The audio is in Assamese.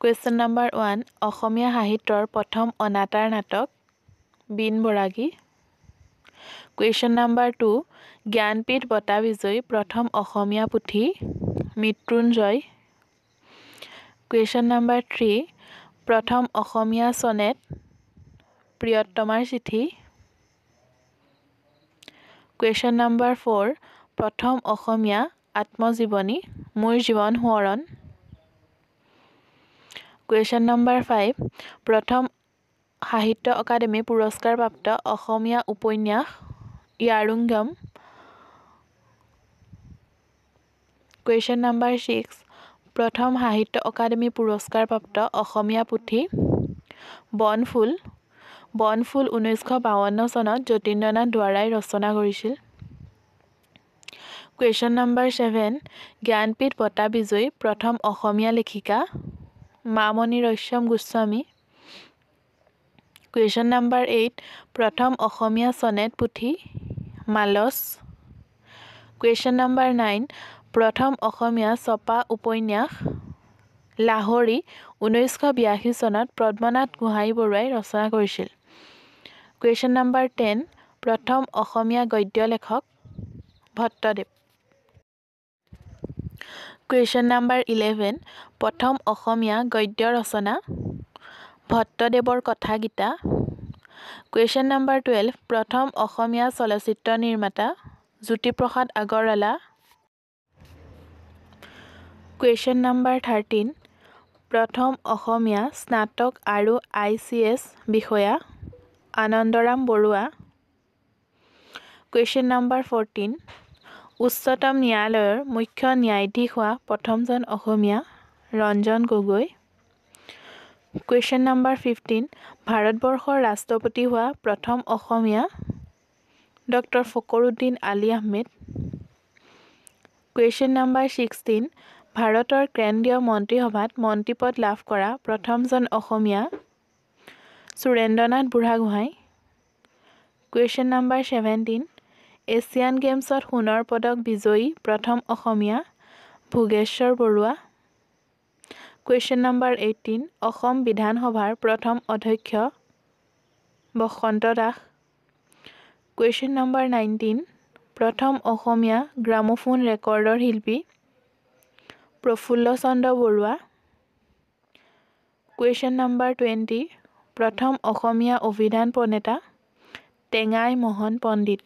কুৱেশ্যন নম্বৰ 1 অসমীয়া সাহিত্যৰ প্ৰথম অনাতাঁৰ নাটক বিন বৰাগী। কুৱেশ্যন নম্বৰ 2 জ্ঞানপীঠ বঁটা বিজয়ী প্ৰথম অসমীয়া পুথি মৃত্যুঞ্জয়। কুৱেশ্যন নম্বৰ 3 প্ৰথম অসমীয়া ছনেট প্ৰিয়তমাৰ চিঠি। কুৱেশ্যন নম্বৰ 4 প্ৰথম অসমীয়া আত্মজীৱনী মোৰ জীৱন সোঁৱৰণ। কুৱেশ্যন নম্বৰ 5 প্ৰথম সাহিত্য অকাডেমি পুৰস্কাৰপ্ৰাপ্ত অসমীয়া উপন্যাস ইয়াৰুঙ্গম। কুৱেশ্যন নম্বৰ 6 প্ৰথম সাহিত্য অকাডেমি পুৰস্কাৰপ্ৰাপ্ত অসমীয়া পুথি বনফুল। বনফুল 1952 চনত যতীন্দ্ৰনাথ দুৱৰাই ৰচনা কৰিছিল। কুৱেশ্যন নম্বৰ 7 জ্ঞানপীঠ বঁটা বিজয়ী প্ৰথম অসমীয়া লেখিকা মামণি ৰয়ছম গোস্বামী। কুৱেশ্যন নম্বৰ 8 প্ৰথম অসমীয়া ছনেট পুথি মালচ। কুৱেশ্যন নম্বৰ 9 প্ৰথম অসমীয়া ছপা উপন্যাস লাহৰী 1982 চনত পদ্মনাথ গোহাঁই বৰুৱাই ৰচনা কৰিছিল। কুৱেশ্যন নম্বৰ 10 প্ৰথম অসমীয়া গদ্য লেখক ভট্টদেৱ। কুৱেশ্যন নম্বৰ 11 প্ৰথম অসমীয়া গদ্য ৰচনা ভট্টদেৱৰ কথা গীতা। কুৱেশ্যন নম্বৰ 12 প্ৰথম অসমীয়া চলচ্চিত্ৰ নিৰ্মাতা জ্যোতিপ্ৰসাদ আগৰৱালা। কুৱেশ্যন নম্বৰ 13 প্ৰথম অসমীয়া স্নাতক আৰু ICS বিষয়া আনন্দৰাম বৰুৱা। কুৱেশ্যন নম্বৰ 14 উচ্চতম ন্যায়ালয়ৰ মুখ্য ন্যায়াধীশ হোৱা প্ৰথমজন অসমীয়া ৰঞ্জন গগৈ। কুৱেশ্যন নম্বৰ 15 ভাৰতবৰ্ষৰ ৰাষ্ট্ৰপতি হোৱা প্ৰথম অসমীয়া ড ফখৰুদ্দিন আলি আহমেদ। কুৱেশ্যন নম্বৰ 16 ভাৰতৰ কেন্দ্ৰীয় মন্ত্ৰীসভাত মন্ত্ৰীপদ লাভ কৰা প্ৰথমজন অসমীয়া Surendranath Buragohain. Question number 17 Asian গেমছত সোণৰ পদক বিজয়ী প্ৰথম অসমীয়া ভোগেশ্বৰ বৰুৱা। কুৱেশ্যন নম্বৰ 18 অসম বিধানসভাৰ প্ৰথম অধ্যক্ষ বসন্ত দাস। কুৱেশ্যন নম্বৰ 19 প্ৰথম অসমীয়া গ্ৰামোফোন ৰেকৰ্ডৰ শিল্পী প্ৰফুল্ল চন্দ্ৰ বৰুৱা। কুৱেশ্যন নম্বৰ 20 প্ৰথম অসমীয়া অভিধান প্ৰণেতা টেঙাই মোহন পণ্ডিত।